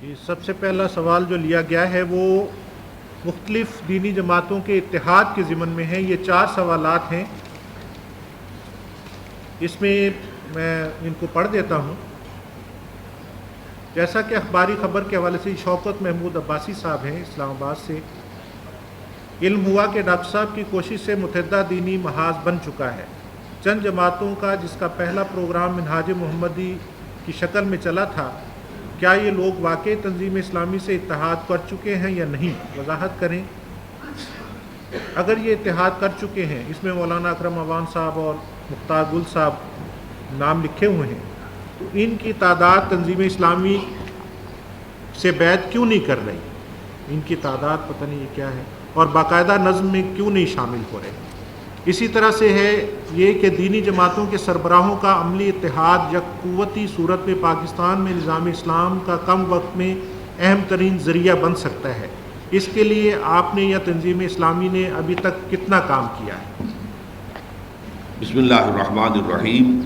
یہ سب سے پہلا سوال جو لیا گیا ہے وہ مختلف دینی جماعتوں کے اتحاد کے ضمن میں ہے۔ یہ 4 سوالات ہیں، اس میں میں ان کو پڑھ دیتا ہوں۔ جیسا کہ اخباری خبر کے حوالے سے شوکت محمود عباسی صاحب ہیں اسلام آباد سے، علم ہوا کہ ڈاکٹر صاحب کی کوشش سے متحدہ دینی محاذ بن چکا ہے۔ چند جماعتوں کا جس کا پہلا پروگرام منہاج محمدی کی شکل میں چلا تھا، کیا یہ لوگ واقعی تنظیم اسلامی سے اتحاد کر چکے ہیں یا نہیں؟ وضاحت کریں۔ اگر یہ اتحاد کر چکے ہیں، اس میں مولانا اکرم عوان صاحب اور مختار گل صاحب نام لکھے ہوئے ہیں، تو ان کی تعداد تنظیم اسلامی سے بیعت کیوں نہیں کر رہی؟ ان کی تعداد پتہ نہیں یہ کیا ہے، اور باقاعدہ نظم میں کیوں نہیں شامل ہو رہے؟ اسی طرح سے ہے یہ کہ دینی جماعتوں کے سربراہوں کا عملی اتحاد یک قوتی صورت میں پاکستان میں نظام اسلام کا کم وقت میں اہم ترین ذریعہ بن سکتا ہے۔ اس کے لیے آپ نے یا تنظیم اسلامی نے ابھی تک کتنا کام کیا ہے؟ بسم اللہ الرحمن الرحیم۔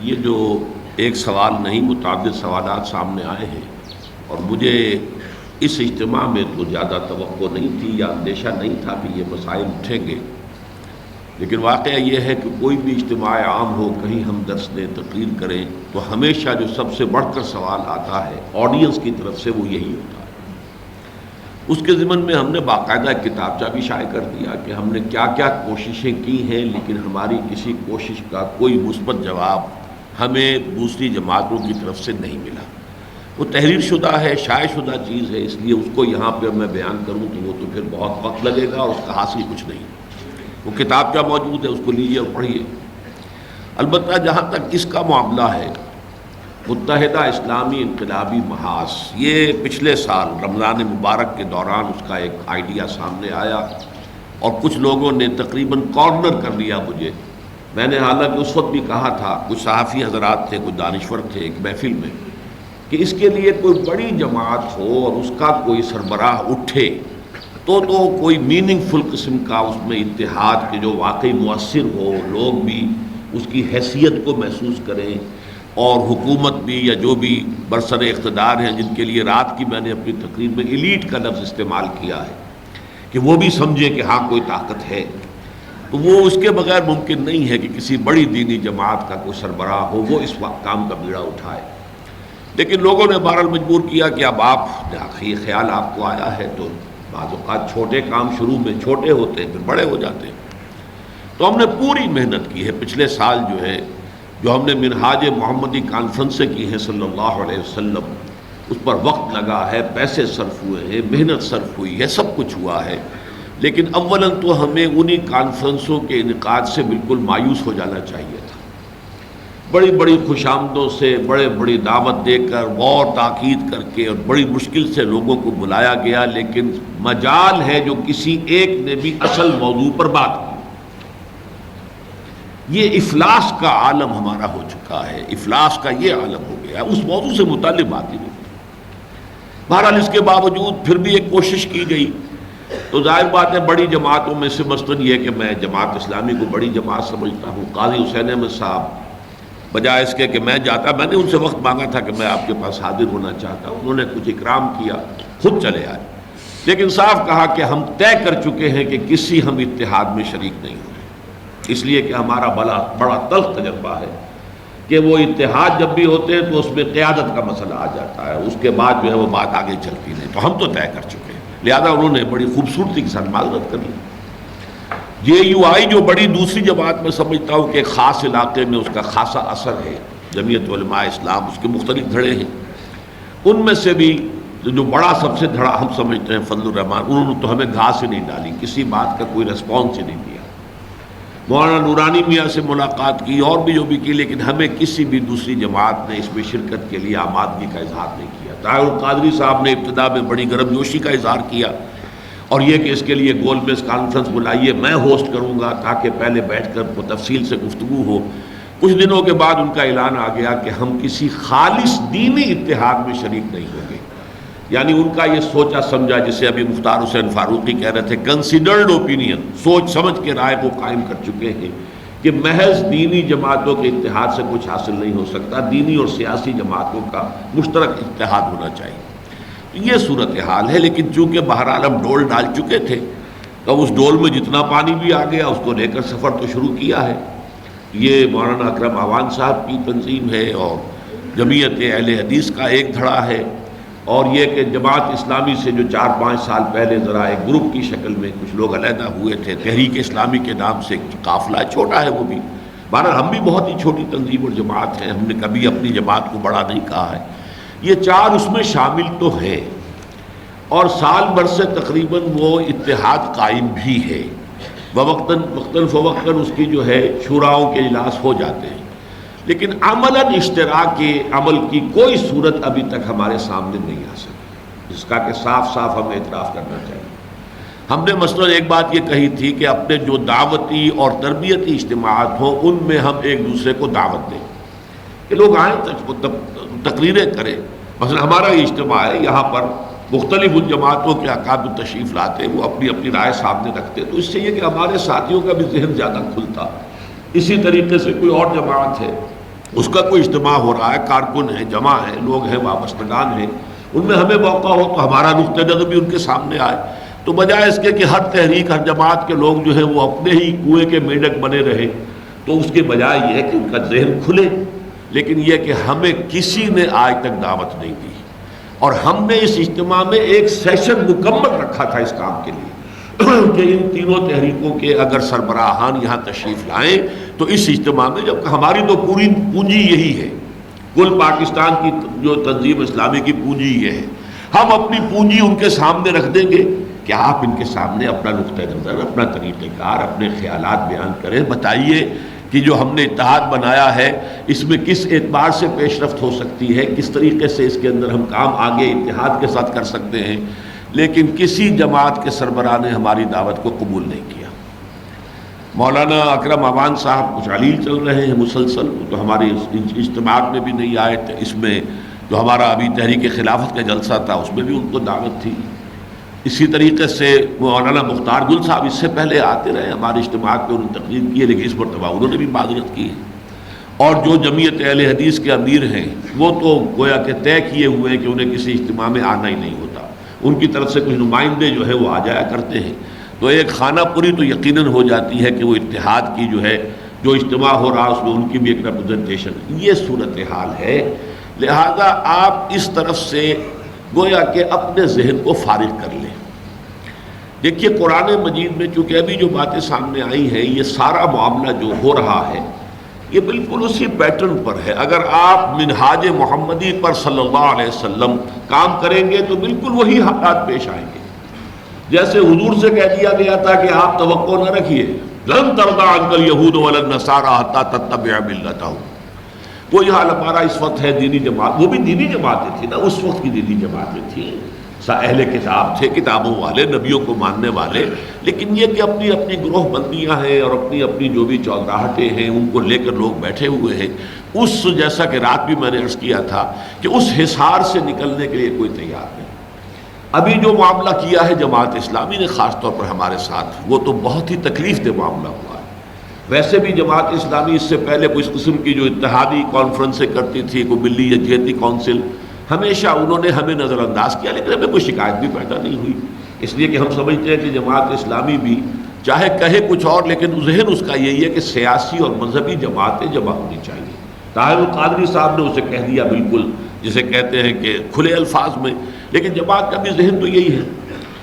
یہ جو ایک سوال نہیں متعدد سوالات سامنے آئے ہیں، اور مجھے اس اجتماع میں تو زیادہ توقع نہیں تھی یا اندیشہ نہیں تھا کہ یہ مسائل اٹھیں گے، لیکن واقعہ یہ ہے کہ کوئی بھی اجتماع عام ہو، کہیں ہم درس دیں، تقریر کریں، تو ہمیشہ جو سب سے بڑھ کر سوال آتا ہے آڈینس کی طرف سے وہ یہی ہوتا ہے۔ اس کے ضمن میں ہم نے باقاعدہ ایک کتابچہ بھی شائع کر دیا کہ ہم نے کیا کیا کوششیں کی ہیں، لیکن ہماری کسی کوشش کا کوئی مثبت جواب ہمیں دوسری جماعتوں کی طرف سے نہیں ملا۔ وہ تحریر شدہ ہے، شائع شدہ چیز ہے، اس لیے اس کو یہاں پہ میں بیان کروں تو وہ تو پھر بہت وقت لگے گا اور اس کا حاصل کچھ نہیں۔ وہ کتاب کیا موجود ہے، اس کو لیجیے اور پڑھیے۔ البتہ جہاں تک اس کا معاملہ ہے، متحدہ اسلامی انقلابی محاذ، یہ پچھلے سال رمضان مبارک کے دوران اس کا ایک آئیڈیا سامنے آیا، اور کچھ لوگوں نے تقریباً کارنر کر لیا مجھے۔ میں نے حالانکہ اس وقت بھی کہا تھا، کچھ صحافی حضرات تھے، کچھ دانشور تھے ایک محفل میں، کہ اس کے لیے کوئی بڑی جماعت ہو اور اس کا کوئی سربراہ اٹھے تو کوئی میننگ فل قسم کا اس میں اتحاد کے جو واقعی مؤثر ہو، لوگ بھی اس کی حیثیت کو محسوس کریں، اور حکومت بھی یا جو بھی برسر اقتدار ہیں، جن کے لیے رات کی میں نے اپنی تقریر میں ایلیٹ کا لفظ استعمال کیا ہے، کہ وہ بھی سمجھے کہ ہاں کوئی طاقت ہے، تو وہ اس کے بغیر ممکن نہیں ہے کہ کسی بڑی دینی جماعت کا کوئی سربراہ ہو، وہ اس وقت کام کا بیڑا اٹھائے۔ لیکن لوگوں نے بہرحال مجبور کیا کہ اب آپ یہ خیال آپ کو آیا ہے، تو بعض اوقات چھوٹے کام شروع میں چھوٹے ہوتے ہیں پھر بڑے ہو جاتے ہیں۔ تو ہم نے پوری محنت کی ہے پچھلے سال، جو ہم نے منہاج محمدی کانفرنسیں کی ہیں صلی اللہ علیہ وسلم، اس پر وقت لگا ہے، پیسے صرف ہوئے ہیں، محنت صرف ہوئی ہے، سب کچھ ہوا ہے، لیکن اولاً تو ہمیں انہی کانفرنسوں کے انعقاد سے بالکل مایوس ہو جانا چاہیے تھا۔ بڑی بڑی خوشامدوں سے، بڑی دعوت دے کر، غور تاکید کر کے، اور بڑی مشکل سے لوگوں کو بلایا گیا، لیکن مجال ہے جو کسی ایک نے بھی اصل موضوع پر بات کی۔ یہ افلاس کا عالم ہمارا ہو چکا ہے، افلاس کا یہ عالم ہو گیا ہے، اس موضوع سے متعلق بات ہی نہیں۔ بہرحال اس کے باوجود پھر بھی ایک کوشش کی گئی، تو ظاہر بات ہے بڑی جماعتوں میں سے مثلاً یہ کہ میں جماعت اسلامی کو بڑی جماعت سمجھتا ہوں۔ قاضی حسین احمد صاحب، بجائے اس کے کہ میں جاتا، میں نے ان سے وقت مانگا تھا کہ میں آپ کے پاس حاضر ہونا چاہتا ہوں، انہوں نے کچھ اکرام کیا، خود چلے آئے، لیکن صاف کہا کہ ہم طے کر چکے ہیں کہ کسی ہم اتحاد میں شریک نہیں ہوں گے، اس لیے کہ ہمارا بڑا تلخ تجربہ ہے کہ وہ اتحاد جب بھی ہوتے ہیں تو اس میں قیادت کا مسئلہ آ جاتا ہے، اس کے بعد وہ بات آگے چلتی نہیں، تو ہم تو طے کر چکے ہیں۔ لہذا انہوں نے بڑی خوبصورتی کے ساتھ معذرت کر لی۔ JUI جو بڑی دوسری جماعت میں سمجھتا ہوں کہ ایک خاص علاقے میں اس کا خاصا اثر ہے، جمعیت علماء اسلام، اس کے مختلف دھڑے ہیں، ان میں سے بھی جو بڑا سب سے دھڑا ہم سمجھتے ہیں فضل الرحمان، انہوں نے تو ہمیں گھاس ہی نہیں ڈالی، کسی بات کا کوئی رسپانس ہی نہیں دیا۔ مولانا نورانی میاں سے ملاقات کی اور بھی جو بھی کی، لیکن ہمیں کسی بھی دوسری جماعت نے اس میں شرکت کے لیے آمادگی کا اظہار نہیں کیا۔ طاہر القادری صاحب نے ابتدا میں بڑی گرم جوشی کا اظہار کیا، اور یہ کہ اس کے لیے گول میز کانفرنس بلائیے، میں ہوسٹ کروں گا تاکہ پہلے بیٹھ کر تفصیل سے گفتگو ہو۔ کچھ دنوں کے بعد ان کا اعلان آ گیا کہ ہم کسی خالص دینی اتحاد میں شریک نہیں ہوں گے، یعنی ان کا یہ سوچا سمجھا، جسے ابھی مختار حسین فاروقی کہہ رہے تھے، کنسیڈرڈ اوپینین، سوچ سمجھ کے رائے کو قائم کر چکے ہیں کہ محض دینی جماعتوں کے اتحاد سے کچھ حاصل نہیں ہو سکتا، دینی اور سیاسی جماعتوں کا مشترک اتحاد ہونا چاہیے۔ یہ صورتحال ہے، لیکن چونکہ بہرحال ہم ڈول ڈال چکے تھے تو اس ڈول میں جتنا پانی بھی آ گیا اس کو لے کر سفر تو شروع کیا ہے۔ یہ مولانا اکرم اعوان صاحب کی تنظیم ہے اور جمعیت اہل حدیث کا ایک دھڑا ہے، اور یہ کہ جماعت اسلامی سے جو 4-5 سال پہلے ذرا ایک گروپ کی شکل میں کچھ لوگ علیحدہ ہوئے تھے، تحریک اسلامی کے نام سے ایک قافلہ چھوٹا ہے وہ بھی، بہرحال ہم بھی بہت ہی چھوٹی تنظیم اور جماعت ہیں، ہم نے کبھی اپنی جماعت کو بڑا نہیں کہا ہے۔ یہ 4 اس میں شامل تو ہیں، اور سال بھر سے تقریباً وہ اتحاد قائم بھی ہے، وقتاً فوقتاً اس کی جو ہے شوراؤں کے اجلاس ہو جاتے ہیں، لیکن عملاً اشتراک کے عمل کی کوئی صورت ابھی تک ہمارے سامنے نہیں آ سکی، جس کا کہ صاف صاف ہمیں اعتراف کرنا چاہیے۔ ہم نے مثلاً ایک بات یہ کہی تھی کہ اپنے جو دعوتی اور تربیتی اجتماعات ہوں ان میں ہم ایک دوسرے کو دعوت دیں کہ لوگ آئیں، تقریریں کریں۔ مثلا ہمارا یہ اجتماع ہے، یہاں پر مختلف ان جماعتوں کے اکابر تشریف لاتے، وہ اپنی اپنی رائے سامنے رکھتے، تو اس سے یہ کہ ہمارے ساتھیوں کا بھی ذہن زیادہ کھلتا۔ اسی طریقے سے کوئی اور جماعت ہے، اس کا کوئی اجتماع ہو رہا ہے، کارکن ہیں، جمع ہیں، لوگ ہیں، وابستگان ہیں، ان میں ہمیں موقع ہو تو ہمارا نقطہ نظر بھی ان کے سامنے آئے، تو بجائے اس کے کہ ہر تحریک ہر جماعت کے لوگ جو ہیں وہ اپنے ہی کنویں کے میڈک بنے رہے، تو اس کے بجائے یہ ہے کہ ان کا ذہن کھلے۔ لیکن یہ کہ ہمیں کسی نے آج تک دعوت نہیں دی، اور ہم نے اس اجتماع میں ایک سیشن مکمل رکھا تھا اس کام کے لیے کہ ان تینوں تحریکوں کے اگر سربراہان یہاں تشریف لائیں تو اس اجتماع میں، جبکہ ہماری تو پوری پونجی یہی ہے، کل پاکستان کی جو تنظیم اسلامی کی پونجی یہ ہے، ہم اپنی پونجی ان کے سامنے رکھ دیں گے کہ آپ ان کے سامنے اپنا نقطہ نظر، اپنا طریقہ کار، اپنے خیالات بیان کریں، بتائیے کہ جو ہم نے اتحاد بنایا ہے اس میں کس اعتبار سے پیش رفت ہو سکتی ہے، کس طریقے سے اس کے اندر ہم کام آگے اتحاد کے ساتھ کر سکتے ہیں۔ لیکن کسی جماعت کے سربراہ نے ہماری دعوت کو قبول نہیں کیا۔ مولانا اکرم اعوان صاحب کچھ علیل چل رہے ہیں مسلسل، تو ہمارے اجتماعات میں بھی نہیں آئے، اس میں جو ہمارا ابھی تحریک خلافت کا جلسہ تھا اس میں بھی ان کو دعوت تھی۔ اسی طریقے سے مولانا مختار گل صاحب اس سے پہلے آتے رہے، ہمارے اجتماعات میں انہوں نے تقریر کی ہے، لیکن اس مرتبہ انہوں نے بھی معذرت کی ہے۔ اور جو جمعیت اہل حدیث کے امیر ہیں وہ تو گویا کہ طے کیے ہوئے ہیں کہ انہیں کسی اجتماع میں آنا ہی نہیں ہوتا، ان کی طرف سے کچھ نمائندے جو ہے وہ آ جایا کرتے ہیں، تو ایک خانہ پوری تو یقیناً ہو جاتی ہے کہ وہ اتحاد کی جو ہے جو اجتماع ہو رہا اس میں ان کی بھی ایک ریپرزنٹیشن، یہ صورتحال ہے۔ لہذا آپ اس طرف سے گویا کہ اپنے ذہن کو فارغ کر لیں۔ دیکھیے قرآن مجید میں چونکہ ابھی جو باتیں سامنے آئی ہیں، یہ سارا معاملہ جو ہو رہا ہے یہ بالکل اسی پیٹرن پر ہے۔ اگر آپ منہاج محمدی پر صلی اللہ علیہ وسلم کام کریں گے تو بالکل وہی حالات پیش آئیں گے۔ جیسے حضور سے کہہ دیا گیا تھا کہ آپ توقع نہ رکھیے، لن ترضى عنك اليهود ولا النصارى حتى تتبع ملتهم، وہی حال ہمارا اس وقت ہے۔ دینی جماعت، وہ بھی دینی جماعتیں تھیں نا، اس وقت کی دینی جماعتیں تھیں، اہل کتاب تھے، کتابوں والے، نبیوں کو ماننے والے، لیکن یہ کہ اپنی اپنی گروہ بندیاں ہیں اور اپنی اپنی جو بھی چودراہٹیں ہیں ان کو لے کر لوگ بیٹھے ہوئے ہیں۔ اس جیسا کہ رات بھی میں نے عرض کیا تھا کہ اس حصار سے نکلنے کے لیے کوئی تیار نہیں۔ ابھی جو معاملہ کیا ہے جماعت اسلامی نے خاص طور پر ہمارے ساتھ، وہ تو بہت ہی تکلیف دہ معاملہ ہوا ہے۔ ویسے بھی جماعت اسلامی اس سے پہلے کوئی اس قسم کی جو اتحادی کانفرنسیں کرتی تھی، کوئی ملی یکجہتی کونسل، ہمیشہ انہوں نے ہمیں نظر انداز کیا، لیکن ہمیں کوئی شکایت بھی پیدا نہیں ہوئی، اس لیے کہ ہم سمجھتے ہیں کہ جماعت اسلامی بھی چاہے کہے کچھ اور، لیکن ذہن اس کا یہی ہے کہ سیاسی اور مذہبی جماعتیں جمع ہونی چاہیے۔ طاہر القادری صاحب نے اسے کہہ دیا بالکل جسے کہتے ہیں کہ کھلے الفاظ میں، لیکن جماعت کا بھی ذہن تو یہی ہے۔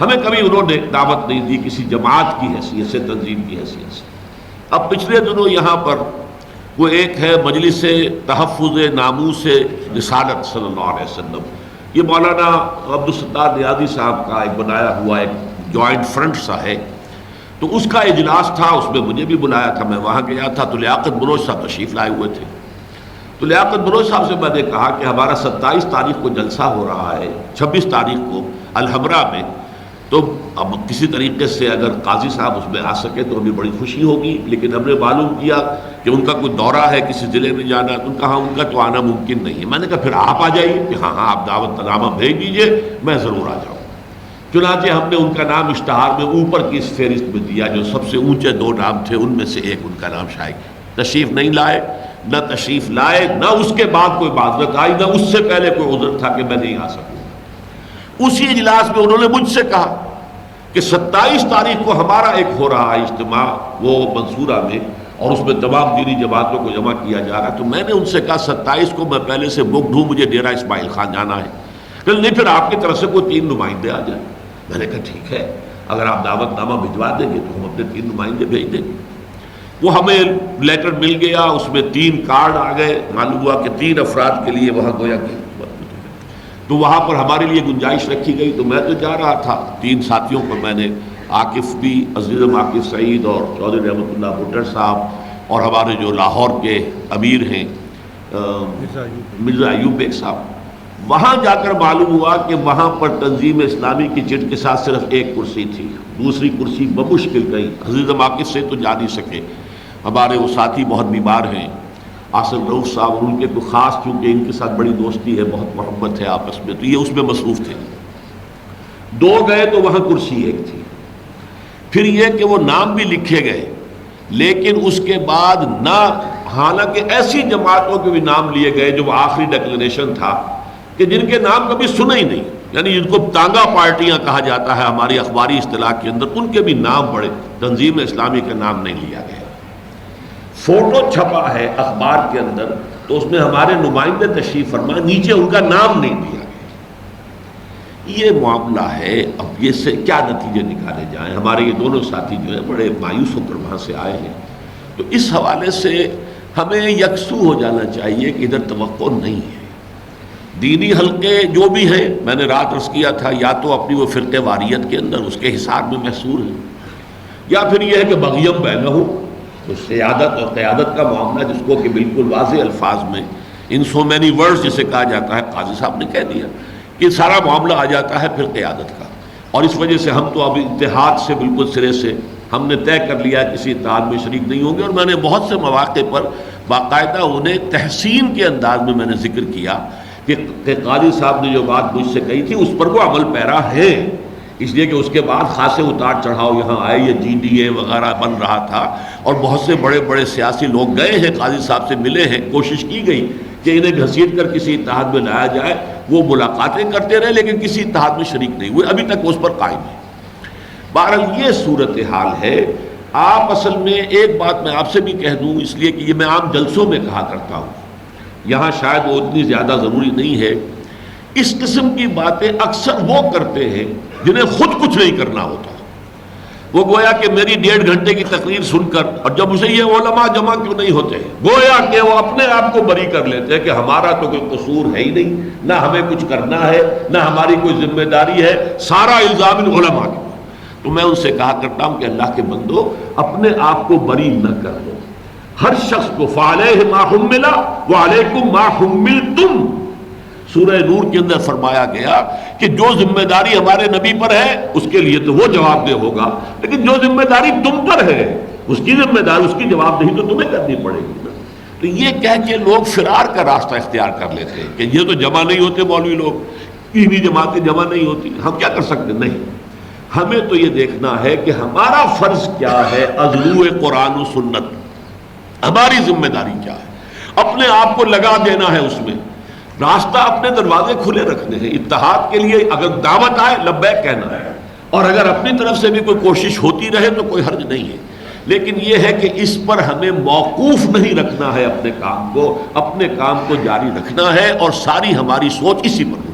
ہمیں کبھی انہوں نے دعوت نہیں دی کسی جماعت کی حیثیت سے، تنظیم کی حیثیت سے۔ اب پچھلے دنوں یہاں پر وہ ایک ہے مجلس تحفظ ناموس رسالت صلی اللہ علیہ وسلم، یہ مولانا عبدالستار نیازی صاحب کا ایک بنایا ہوا ایک جوائنٹ فرنٹ سا ہے، تو اس کا اجلاس تھا، اس میں مجھے بھی بلایا تھا، میں وہاں گیا تھا، تو لیاقت بلوچ صاحب تشریف لائے ہوئے تھے۔ تو لیاقت بلوچ صاحب سے میں نے کہا کہ ہمارا 27 تاریخ کو جلسہ ہو رہا ہے، 26 تاریخ کو الحمرہ میں، تو اب کسی طریقے سے اگر قاضی صاحب اس میں آ سکے تو ہمیں بڑی خوشی ہوگی، لیکن ہم نے معلوم کیا کہ ان کا کوئی دورہ ہے کسی ضلع میں جانا، تو کہا ان کا تو آنا ممکن نہیں ہے۔ میں نے کہا پھر آپ آ جائیے، کہ ہاں آپ دعوت نامہ بھیج دیجیے، میں ضرور آ جاؤں۔ چنانچہ ہم نے ان کا نام اشتہار میں اوپر کی اس فہرست میں دیا، جو سب سے اونچے 2 نام تھے ان میں سے ایک ان کا نام شائع کیا۔ تشریف نہیں لائے، نہ تشریف لائے، نہ اس کے بعد کوئی معذرت آئی، نہ اس سے پہلے کوئی عذر تھا کہ میں نہیں آ سکوں۔ اسی اجلاس میں انہوں نے مجھ سے کہا کہ 27 تاریخ کو ہمارا ایک ہو رہا ہے اجتماع وہ منصورہ میں، اور اس میں تمام دینی جماعتوں کو جمع کیا جا رہا ہے۔ تو میں نے ان سے کہا 27 کو میں پہلے سے بک ڈھوں، مجھے ڈیرہ اسماعیل خان جانا ہے۔ کہ نہیں، پھر آپ کی طرف سے کوئی 3 نمائندے آ جائیں۔ میں نے کہا ٹھیک ہے، اگر آپ دعوت نامہ بھجوا دیں گے تو ہم اپنے 3 نمائندے بھیج دیں گے۔ وہ ہمیں لیٹر مل گیا، اس میں 3 کارڈ آ گئے، معلوم ہوا کہ 3 افراد کے لیے وہاں گویا کہ تو وہاں پر ہمارے لیے گنجائش رکھی گئی۔ تو میں تو جا رہا تھا، 3 ساتھیوں کو میں نے، عاقف بھی، عزیزم عاقف سعید اور چودھری رحمۃ اللہ بھٹر صاحب، اور ہمارے جو لاہور کے امیر ہیں مرزا ایوب بیگ صاحب، وہاں جا کر معلوم ہوا کہ وہاں پر تنظیم اسلامی کی چٹ کے ساتھ صرف 1 کرسی تھی، دوسری کرسی بمشکل گئی۔ عزیزم عاقف سے تو جا نہیں سکے، ہمارے وہ ساتھی بہت بیمار ہیں، آصف رؤف صاحب، اور ان کے تو خاص چونکہ ان کے ساتھ بڑی دوستی ہے، بہت محبت ہے آپس میں، تو یہ اس میں مصروف تھے۔ 2 گئے تو وہاں کرسی 1 تھی۔ پھر یہ کہ وہ نام بھی لکھے گئے، لیکن اس کے بعد نہ، حالانکہ ایسی جماعتوں کے بھی نام لیے گئے جو آخری ڈکلریشن تھا کہ جن کے نام کبھی سنا ہی نہیں، یعنی جن کو تانگا پارٹیاں کہا جاتا ہے ہماری اخباری اصطلاح کے اندر، ان کے بھی نام پڑے، تنظیم اسلامی کا نام نہیں لیا گیا۔ فوٹو چھپا ہے اخبار کے اندر تو اس میں ہمارے نمائندے تشریف فرما، نیچے ان کا نام نہیں دیا گیا۔ یہ معاملہ ہے۔ اب یہ سے کیا نتیجے نکالے جائیں؟ ہمارے یہ دونوں ساتھی جو ہیں بڑے مایوس ہو کر وہاں سے آئے ہیں، تو اس حوالے سے ہمیں یکسو ہو جانا چاہیے کہ ادھر توقع نہیں ہے۔ دینی حلقے جو بھی ہیں، میں نے رات عرض کیا تھا، یا تو اپنی وہ فرقے واریت کے اندر اس کے حساب میں محصور ہیں، یا پھر یہ ہے کہ بغیم بینہ، تو سیادت اور قیادت کا معاملہ جس کو کہ بالکل واضح الفاظ میں ان سو مینی ورڈز جسے کہا جاتا ہے، قاضی صاحب نے کہہ دیا کہ سارا معاملہ آ جاتا ہے پھر قیادت کا۔ اور اس وجہ سے ہم تو اب اتحاد سے بالکل سرے سے ہم نے طے کر لیا کسی اتحاد میں شریک نہیں ہوں گے۔ اور میں نے بہت سے مواقع پر باقاعدہ انہیں تحسین کے انداز میں میں نے ذکر کیا کہ قاضی صاحب نے جو بات مجھ سے کہی تھی اس پر وہ عمل پیرا ہے، اس لیے کہ اس کے بعد خاصے اتار چڑھاؤ یہاں آئے، یہ GDA وغیرہ بن رہا تھا، اور بہت سے بڑے بڑے سیاسی لوگ گئے ہیں، قاضی صاحب سے ملے ہیں، کوشش کی گئی کہ انہیں گھسیٹ کر کسی اتحاد میں لایا جائے۔ وہ ملاقاتیں کرتے رہے لیکن کسی اتحاد میں شریک نہیں ہوئے، ابھی تک اس پر قائم ہے۔ بہرحال یہ صورتحال ہے۔ آپ اصل میں ایک بات میں آپ سے بھی کہہ دوں، اس لیے کہ یہ میں عام جلسوں میں کہا کرتا ہوں، یہاں شاید وہ اتنی زیادہ ضروری نہیں ہے، اس قسم کی باتیں اکثر وہ کرتے ہیں جنہیں خود کچھ نہیں کرنا ہوتا۔ وہ گویا کہ میری 1.5 گھنٹے کی تقریر سن کر، اور جب اسے یہ علماء جمع کیوں نہیں ہوتے، گویا کہ وہ اپنے آپ کو بری کر لیتے ہیں کہ ہمارا تو کوئی قصور ہے ہی نہیں، نہ ہمیں کچھ کرنا ہے، نہ ہماری کوئی ذمہ داری ہے، سارا الزام ان علماء کا۔ تو میں ان سے کہا کرتا ہوں کہ اللہ کے بندو، اپنے آپ کو بری نہ کر دو۔ ہر شخص کو فَعَلَيْهِ مَا حُمِّلَ وَعَلَيْكُمْ مَا حُمِّلْتُمْ، سورہ نور کے اندر فرمایا گیا کہ جو ذمہ داری ہمارے نبی پر ہے اس کے لیے تو وہ جواب دہ ہوگا، لیکن جو ذمہ داری تم پر ہے اس کی ذمہ داری، اس کی جواب دہی تو تمہیں کرنی پڑے گی نا۔ تو یہ کہہ کے لوگ فرار کا راستہ اختیار کر لیتے ہیں کہ یہ تو جمع نہیں ہوتے مولوی لوگ، دینی جماعتیں جمع نہیں ہوتی، ہم کیا کر سکتے؟ نہیں، ہمیں تو یہ دیکھنا ہے کہ ہمارا فرض کیا ہے، اضلوع قرآن و سنت، ہماری ذمہ داری کیا ہے، اپنے آپ کو لگا دینا ہے، اس میں راستہ اپنے دروازے کھلے رکھنے ہیں۔ اتحاد کے لیے اگر دعوت آئے لبیک کہنا ہے، اور اگر اپنی طرف سے بھی کوئی کوشش ہوتی رہے تو کوئی حرج نہیں ہے، لیکن یہ ہے کہ اس پر ہمیں موقوف نہیں رکھنا ہے، اپنے کام کو جاری رکھنا ہے، اور ساری ہماری سوچ اسی پر